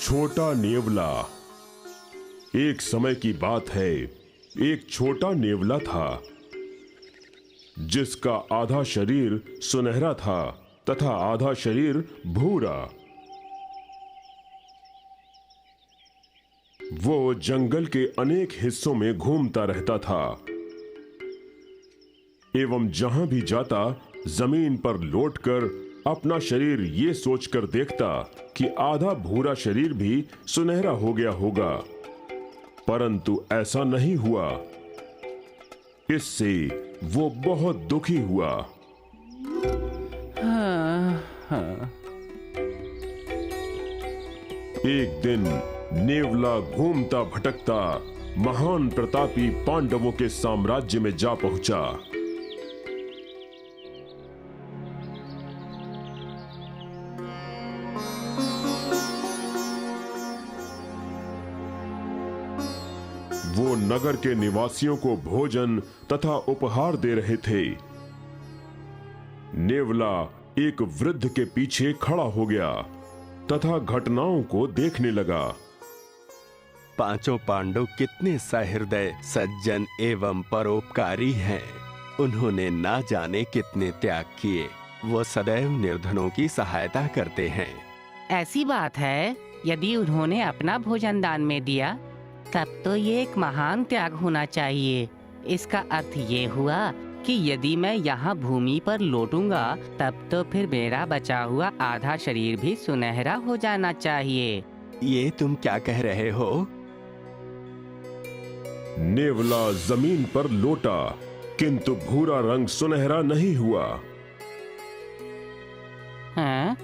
छोटा नेवला। एक समय की बात है, एक छोटा नेवला था जिसका आधा शरीर सुनहरा था तथा आधा शरीर भूरा। वो जंगल के अनेक हिस्सों में घूमता रहता था एवं जहां भी जाता जमीन पर लौटकर अपना शरीर ये सोचकर देखता कि आधा भूरा शरीर भी सुनहरा हो गया होगा, परंतु ऐसा नहीं हुआ। इससे वो बहुत दुखी हुआ। एक दिन नेवला घूमता भटकता महान प्रतापी पांडवों के साम्राज्य में जा पहुंचा। वो नगर के निवासियों को भोजन तथा उपहार दे रहे थे। नेवला एक वृद्ध के पीछे खड़ा हो गया तथा घटनाओं को देखने लगा। पांचों पांडव कितने सहृदय, सज्जन एवं परोपकारी हैं। उन्होंने ना जाने कितने त्याग किए। वो सदैव निर्धनों की सहायता करते हैं। ऐसी बात है, यदि उन्होंने अपना भोजन दान में दिया तब तो ये एक महान त्याग होना चाहिए। इसका अर्थ ये हुआ कि यदि मैं यहाँ भूमि पर लौटूंगा तब तो फिर मेरा बचा हुआ आधा शरीर भी सुनहरा हो जाना चाहिए। ये तुम क्या कह रहे हो? नेवला जमीन पर लौटा, किंतु भूरा रंग सुनहरा नहीं हुआ। हाँ?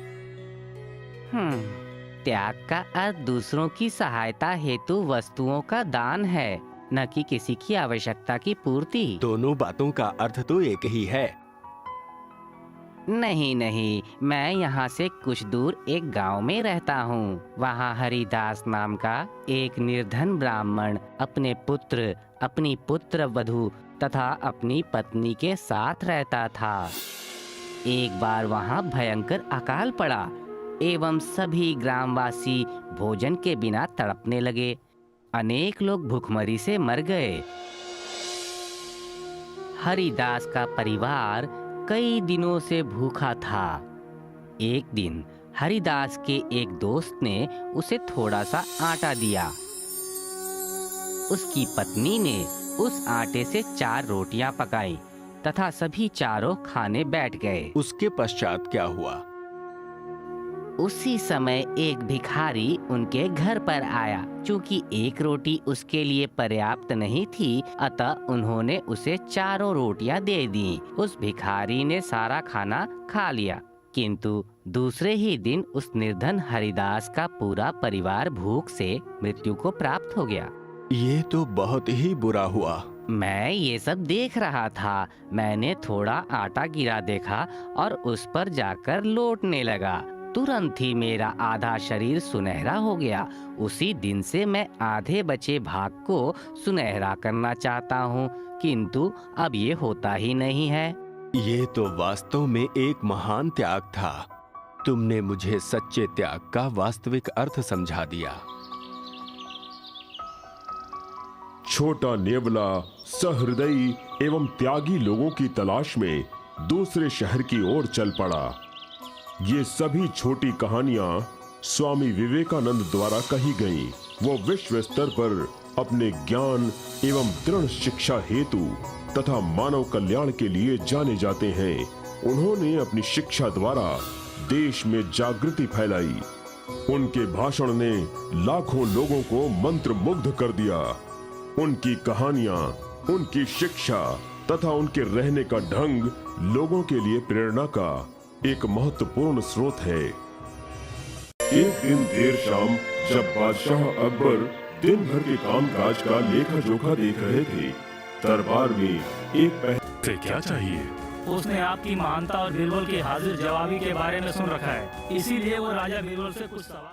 त्याग का अर्थ दूसरों की सहायता हेतु वस्तुओं का दान है, न कि किसी की आवश्यकता की पूर्ति। दोनों बातों का अर्थ तो एक ही है। नहीं, मैं यहाँ से कुछ दूर एक गांव में रहता हूँ। वहाँ हरिदास नाम का एक निर्धन ब्राह्मण अपने पुत्र, अपनी पुत्र वधू तथा अपनी पत्नी के साथ रहता था। एक बार वहाँ भयंकर अकाल पड़ा एवं सभी ग्रामवासी भोजन के बिना तड़पने लगे। अनेक लोग भूखमरी से मर गए। हरिदास का परिवार कई दिनों से भूखा था। एक दिन हरिदास के एक दोस्त ने उसे थोड़ा सा आटा दिया। उसकी पत्नी ने उस आटे से 4 रोटियां पकाई तथा सभी चारों खाने बैठ गए। उसके पश्चात क्या हुआ? उसी समय एक भिखारी उनके घर पर आया। चूंकि एक रोटी उसके लिए पर्याप्त नहीं थी, अतः उन्होंने उसे 4 रोटियां दे दी। उस भिखारी ने सारा खाना खा लिया, किंतु दूसरे ही दिन उस निर्धन हरिदास का पूरा परिवार भूख से मृत्यु को प्राप्त हो गया। ये तो बहुत ही बुरा हुआ। मैं ये सब देख रहा था। मैंने थोड़ा आटा गिरा देखा और उस पर जाकर लौटने लगा। तुरंत ही मेरा आधा शरीर सुनहरा हो गया। उसी दिन से मैं आधे बचे भाग को सुनहरा करना चाहता हूँ, किंतु अब ये होता ही नहीं है। ये तो वास्तव में एक महान त्याग था। तुमने मुझे सच्चे त्याग का वास्तविक अर्थ समझा दिया। छोटा नेवला सहृदयी एवं त्यागी लोगों की तलाश में दूसरे शहर की ओर चल पड़ा। ये सभी छोटी कहानियां स्वामी विवेकानंद द्वारा कही गईं। वो विश्व स्तर पर अपने ज्ञान एवं दृढ़ शिक्षा हेतु तथा मानव कल्याण के लिए जाने जाते हैं। उन्होंने अपनी शिक्षा द्वारा देश में जागृति फैलाई। उनके भाषण ने लाखों लोगों को मंत्रमुग्ध कर दिया। उनकी कहानियां, उनकी शिक्षा तथा उनके रहने का ढंग लोगों के लिए प्रेरणा का एक महत्वपूर्ण स्रोत है। एक दिन देर शाम जब बादशाह अकबर दिन भर के कामकाज का लेखा जोखा देख रहे थे, दरबार में एक से क्या चाहिए? उसने आपकी महानता और बीरबल की हाजिर जवाबी के बारे में सुन रखा है, इसीलिए वो राजा बीरबल से कुछ सवाल